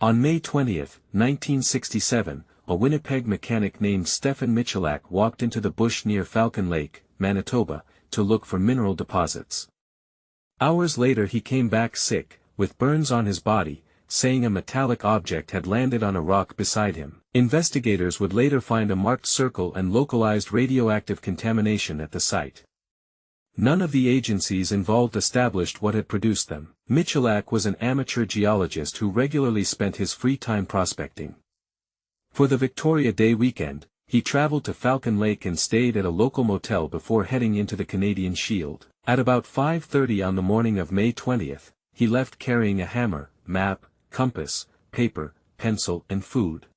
On May 20, 1967, a Winnipeg mechanic named Stefan Michalak walked into the bush near Falcon Lake, Manitoba, to look for mineral deposits. Hours later he came back sick, with burns on his body, saying a metallic object had landed on a rock beside him. Investigators would later find a marked circle and localized radioactive contamination at the site. None of the agencies involved established what had produced them. Michalak was an amateur geologist who regularly spent his free time prospecting. For the Victoria Day weekend, he traveled to Falcon Lake and stayed at a local motel before heading into the Canadian Shield. At about 5:30 on the morning of May 20, he left carrying a hammer, map, compass, paper, pencil and food.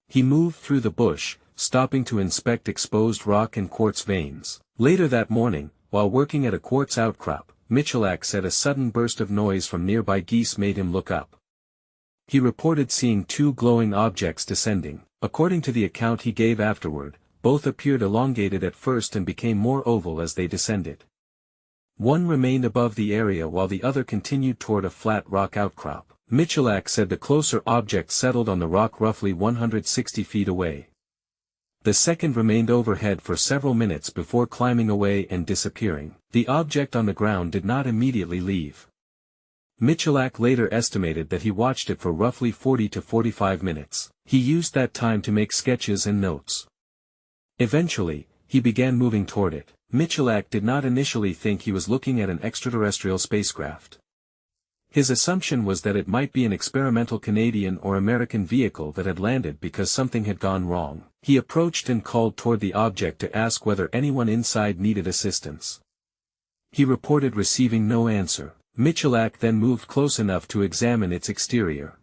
He moved through the bush, stopping to inspect exposed rock and quartz veins. Later that morning, while working at a quartz outcrop, Michalak said a sudden burst of noise from nearby geese made him look up. He reported seeing two glowing objects descending. According to the account he gave afterward, both appeared elongated at first and became more oval as they descended. One remained above the area while the other continued toward a flat rock outcrop. Michalak said the closer object settled on the rock roughly 160 feet away. The second remained overhead for several minutes before climbing away and disappearing. The object on the ground did not immediately leave. Michalak later estimated that he watched it for roughly 40 to 45 minutes. He used that time to make sketches and notes. Eventually, he began moving toward it. Michalak did not initially think he was looking at an extraterrestrial spacecraft. His assumption was that it might be an experimental Canadian or American vehicle that had landed because something had gone wrong. He approached and called toward the object to ask whether anyone inside needed assistance. He reported receiving no answer. Michalak then moved close enough to examine its exterior.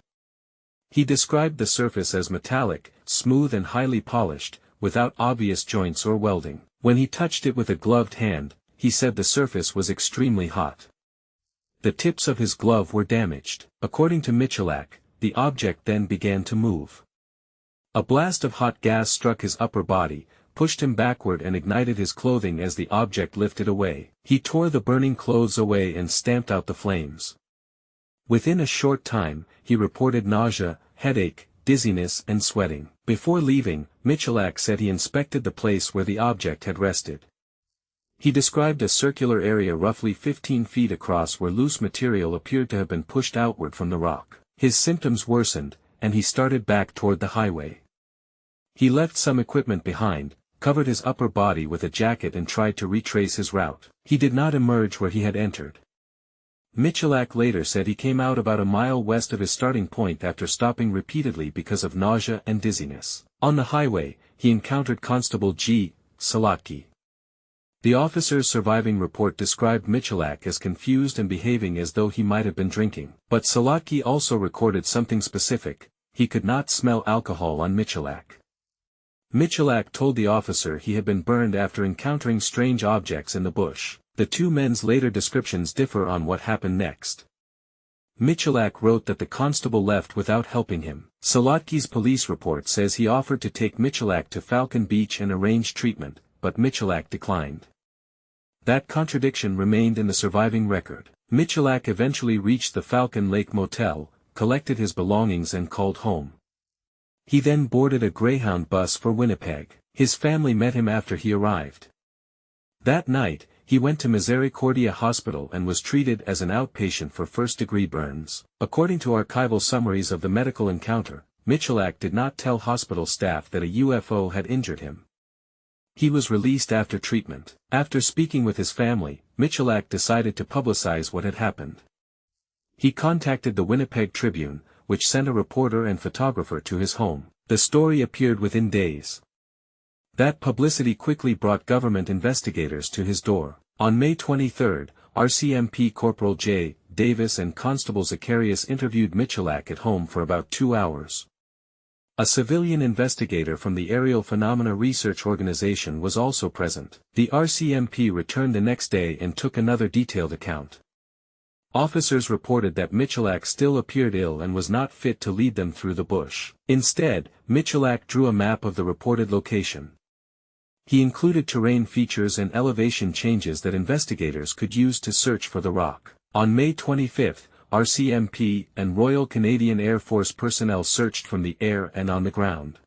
He described the surface as metallic, smooth and highly polished, without obvious joints or welding. When he touched it with a gloved hand, he said the surface was extremely hot. The tips of his glove were damaged. According to Michalak, the object then began to move. A blast of hot gas struck his upper body, pushed him backward and ignited his clothing as the object lifted away. He tore the burning clothes away and stamped out the flames. Within a short time, he reported nausea, headache, dizziness and sweating. Before leaving, Michalak said he inspected the place where the object had rested. He described a circular area roughly 15 feet across where loose material appeared to have been pushed outward from the rock. His symptoms worsened, and he started back toward the highway. He left some equipment behind, covered his upper body with a jacket and tried to retrace his route. He did not emerge where he had entered. Michalak later said he came out about a mile west of his starting point after stopping repeatedly because of nausea and dizziness. On the highway, he encountered Constable G. Salotki. The officer's surviving report described Michalak as confused and behaving as though he might have been drinking. But Salotki also recorded something specific: he could not smell alcohol on Michalak. Michalak told the officer he had been burned after encountering strange objects in the bush. The two men's later descriptions differ on what happened next. Michalak wrote that the constable left without helping him. Salotki's police report says he offered to take Michalak to Falcon Beach and arrange treatment, but Michalak declined. That contradiction remained in the surviving record. Michalak eventually reached the Falcon Lake Motel, collected his belongings and called home. He then boarded a Greyhound bus for Winnipeg. His family met him after he arrived. That night, he went to Misericordia Hospital and was treated as an outpatient for first-degree burns. According to archival summaries of the medical encounter, Michalak did not tell hospital staff that a UFO had injured him. He was released after treatment. After speaking with his family, Michalak decided to publicize what had happened. He contacted the Winnipeg Tribune, which sent a reporter and photographer to his home. The story appeared within days. That publicity quickly brought government investigators to his door. On May 23, RCMP Corporal J. Davis and Constable Zacharias interviewed Michalak at home for about 2 hours. A civilian investigator from the Aerial Phenomena Research Organization was also present. The RCMP returned the next day and took another detailed account. Officers reported that Michalak still appeared ill and was not fit to lead them through the bush. Instead, Michalak drew a map of the reported location. He included terrain features and elevation changes that investigators could use to search for the rock. On May 25, RCMP and Royal Canadian Air Force personnel searched from the air and on the ground.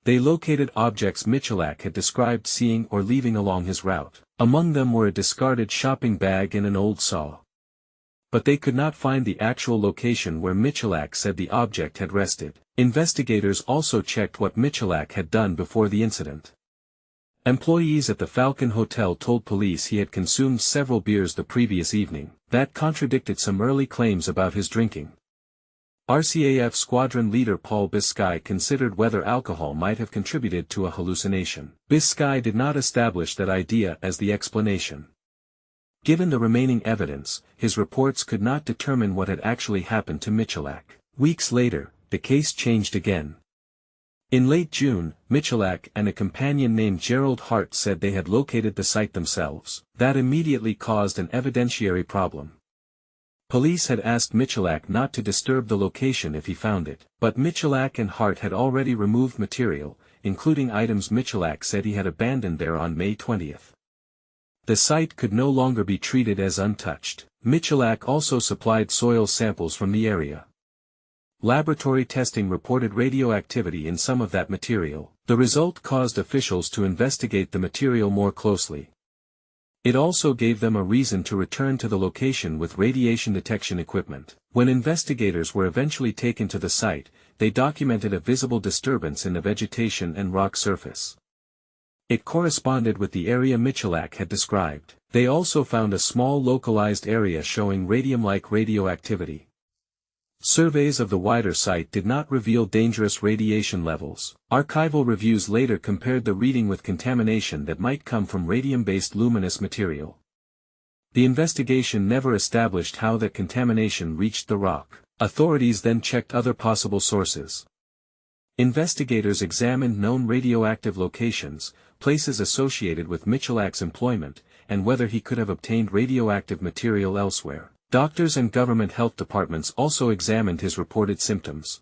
They located objects Michalak had described seeing or leaving along his route. Among them were a discarded shopping bag and an old saw. But they could not find the actual location where Michalak said the object had rested. Investigators also checked what Michalak had done before the incident. Employees at the Falcon Hotel told police he had consumed several beers the previous evening. That contradicted some early claims about his drinking. RCAF squadron leader Paul Biscay considered whether alcohol might have contributed to a hallucination. Biscay did not establish that idea as the explanation. Given the remaining evidence, his reports could not determine what had actually happened to Michalak. Weeks later, the case changed again. In late June, Michalak and a companion named Gerald Hart said they had located the site themselves. That immediately caused an evidentiary problem. Police had asked Michalak not to disturb the location if he found it, but Michalak and Hart had already removed material, including items Michalak said he had abandoned there on May 20. The site could no longer be treated as untouched. Michalak also supplied soil samples from the area. Laboratory testing reported radioactivity in some of that material. The result caused officials to investigate the material more closely. It also gave them a reason to return to the location with radiation detection equipment. When investigators were eventually taken to the site, they documented a visible disturbance in the vegetation and rock surface. It corresponded with the area Michalak had described. They also found a small localized area showing radium-like radioactivity. Surveys of the wider site did not reveal dangerous radiation levels. Archival reviews later compared the reading with contamination that might come from radium-based luminous material. The investigation never established how that contamination reached the rock. Authorities then checked other possible sources. Investigators examined known radioactive locations, places associated with Michalak's employment, and whether he could have obtained radioactive material elsewhere. Doctors and government health departments also examined his reported symptoms.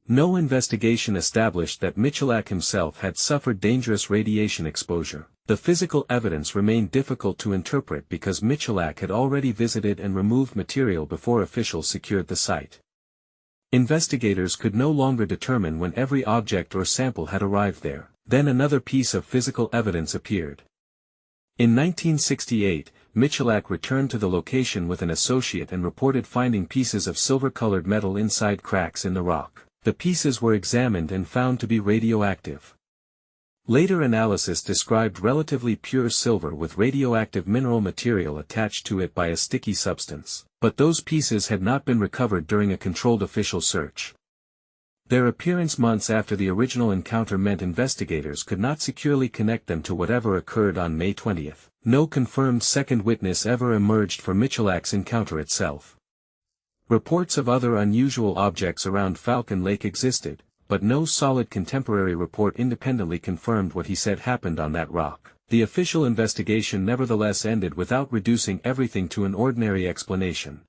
No investigation established that Michalak himself had suffered dangerous radiation exposure. The physical evidence remained difficult to interpret because Michalak had already visited and removed material before officials secured the site. Investigators could no longer determine when every object or sample had arrived there. Then another piece of physical evidence appeared. In 1968, Michalak returned to the location with an associate and reported finding pieces of silver-colored metal inside cracks in the rock. The pieces were examined and found to be radioactive. Later analysis described relatively pure silver with radioactive mineral material attached to it by a sticky substance, but those pieces had not been recovered during a controlled official search. Their appearance months after the original encounter meant investigators could not securely connect them to whatever occurred on May 20. No confirmed second witness ever emerged for Michalak's encounter itself. Reports of other unusual objects around Falcon Lake existed, but no solid contemporary report independently confirmed what he said happened on that rock. The official investigation nevertheless ended without reducing everything to an ordinary explanation.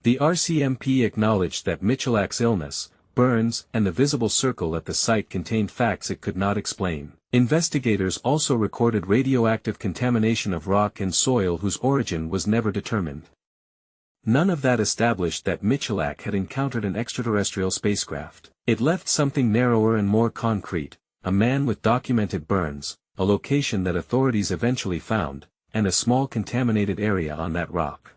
The RCMP acknowledged that Michalak's illness, burns, and the visible circle at the site contained facts it could not explain. Investigators also recorded radioactive contamination of rock and soil whose origin was never determined. None of that established that Michalak had encountered an extraterrestrial spacecraft. It left something narrower and more concrete, a man with documented burns, a location that authorities eventually found, and a small contaminated area on that rock.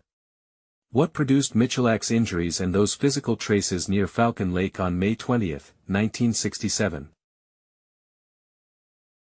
What produced Michalak's injuries and those physical traces near Falcon Lake on May 20, 1967?